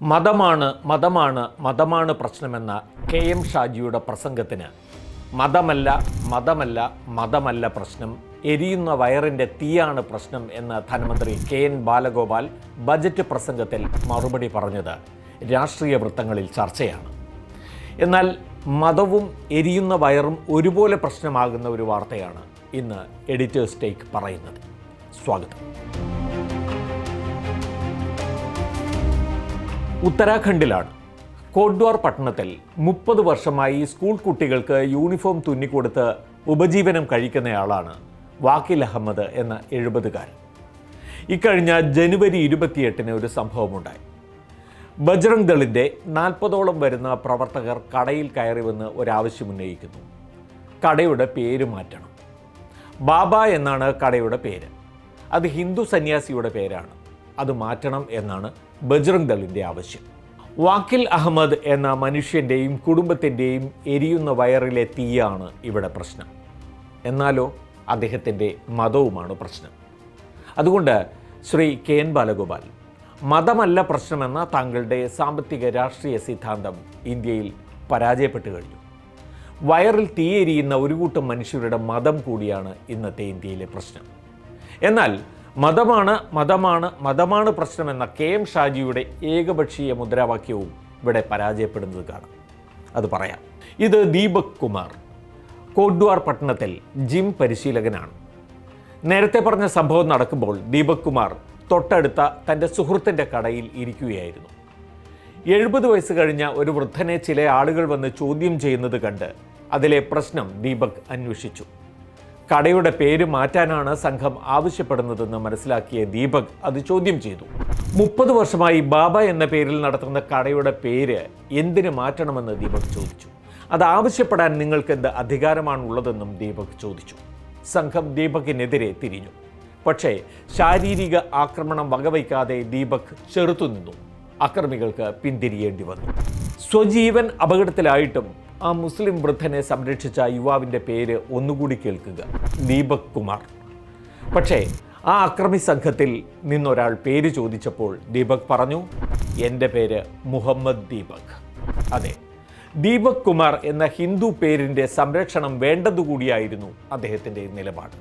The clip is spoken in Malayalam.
മതമാണ് പ്രശ്നമെന്ന KM ഷാജിയുടെ പ്രസംഗത്തിന് മതമല്ല പ്രശ്നം, എരിയുന്ന വയറിൻ്റെ തീയാണ് പ്രശ്നം എന്ന് ധനമന്ത്രി KN ബാലഗോപാൽ ബജറ്റ് പ്രസംഗത്തിൽ മറുപടി പറഞ്ഞത് രാഷ്ട്രീയ വൃത്തങ്ങളിൽ ചർച്ചയാണ്. എന്നാൽ മതവും എരിയുന്ന വയറും ഒരുപോലെ പ്രശ്നമാകുന്ന ഒരു വാർത്തയാണ് ഇന്ന് എഡിറ്റേഴ്സ് ടേക്ക് പറയുന്നത്. സ്വാഗതം. ഉത്തരാഖണ്ഡിലാണ് കോട്ട്വാർ പട്ടണത്തിൽ 30 വർഷമായി സ്കൂൾ കുട്ടികൾക്ക് യൂണിഫോം തുന്നിക്കൊടുത്ത് ഉപജീവനം കഴിക്കുന്നയാളാണ് വാക്കിൽ അഹമ്മദ് എന്ന 70കാരൻ. ഇക്കഴിഞ്ഞ ജനുവരി 28 ഒരു സംഭവമുണ്ടായി. ബജ്റംഗ് ദളിൻ്റെ 40ഓളം വരുന്ന പ്രവർത്തകർ കടയിൽ കയറി വന്ന് ഒരാവശ്യമുന്നയിക്കുന്നു. കടയുടെ പേര് മാറ്റണം. ബാബ എന്നാണ് കടയുടെ പേര്. അത് ഹിന്ദു സന്യാസിയുടെ പേരാണ്. അത് മാറ്റണം എന്നാണ് ബജ്റംഗ് ദളിൻ്റെ ആവശ്യം. വാക്കിൽ അഹമ്മദ് എന്ന മനുഷ്യൻ്റെയും കുടുംബത്തിൻ്റെയും എരിയുന്ന വയറിലെ തീയാണ് ഇവിടെ പ്രശ്നം. എന്നാലോ അദ്ദേഹത്തിൻ്റെ മതവുമാണ് പ്രശ്നം. അതുകൊണ്ട് ശ്രീ KN ബാലഗോപാൽ, മതമല്ല പ്രശ്നമെന്ന താങ്കളുടെ സാമ്പത്തിക രാഷ്ട്രീയ സിദ്ധാന്തം ഇന്ത്യയിൽ പരാജയപ്പെട്ടു കഴിഞ്ഞു. വയറിൽ തീയെരിയുന്ന ഒരു കൂട്ടം മനുഷ്യരുടെ മതം കൂടിയാണ് ഇന്നത്തെ ഇന്ത്യയിലെ പ്രശ്നം. എന്നാൽ മതമാണ് പ്രശ്നമെന്ന KM ഷാജിയുടെ ഏകപക്ഷീയ മുദ്രാവാക്യവും ഇവിടെ പരാജയപ്പെടുന്നത് കാണാം. അത് പറയാം. ഇത് ദീപക് കുമാർ, കോട്ട്വാർ പട്ടണത്തിൽ ജിം പരിശീലകനാണ്. നേരത്തെ പറഞ്ഞ സംഭവം നടക്കുമ്പോൾ ദീപക് കുമാർ തൊട്ടടുത്ത തൻ്റെ സുഹൃത്തിൻ്റെ കടയിൽ ഇരിക്കുകയായിരുന്നു. 70 വയസ്സ് കഴിഞ്ഞ ഒരു വൃദ്ധനെ ചില ആളുകൾ വന്ന് ചോദ്യം ചെയ്യുന്നത് കണ്ട് അതിലെ പ്രശ്നം ദീപക് അന്വേഷിച്ചു. കടയുടെ പേര് മാറ്റാനാണ് സംഘം ആവശ്യപ്പെടുന്നതെന്ന് മനസ്സിലാക്കിയ ദീപക് അത് ചോദ്യം ചെയ്തു. 30 വർഷമായി ബാബ എന്ന പേരിൽ നടത്തുന്ന കടയുടെ പേര് എന്തിനു മാറ്റണമെന്ന് ദീപക് ചോദിച്ചു. അത് ആവശ്യപ്പെടാൻ നിങ്ങൾക്ക് എന്ത് അധികാരമാണുള്ളതെന്നും ദീപക് ചോദിച്ചു. സംഘം ദീപകിനെതിരെ തിരിഞ്ഞു. പക്ഷേ ശാരീരിക ആക്രമണം വകവയ്ക്കാതെ ദീപക് ചെറുത്തുനിന്നു. അക്രമികൾക്ക് പിന്തിരിയേണ്ടി വന്നു. സ്വജീവൻ അപകടത്തിലായിട്ടും ആ മുസ്ലിം വൃദ്ധനെ സംരക്ഷിച്ച യുവാവിൻ്റെ പേര് ഒന്നുകൂടി കേൾക്കുക, ദീപക് കുമാർ. പക്ഷേ ആ അക്രമി സംഘത്തിൽ നിന്നൊരാൾ പേര് ചോദിച്ചപ്പോൾ ദീപക് പറഞ്ഞു, എൻ്റെ പേര് മുഹമ്മദ് ദീപക്. അതെ, ദീപക് കുമാർ എന്ന ഹിന്ദു പേരിൻ്റെ സംരക്ഷണം വേണ്ടതുകൂടിയായിരുന്നു അദ്ദേഹത്തിൻ്റെ നിലപാട്.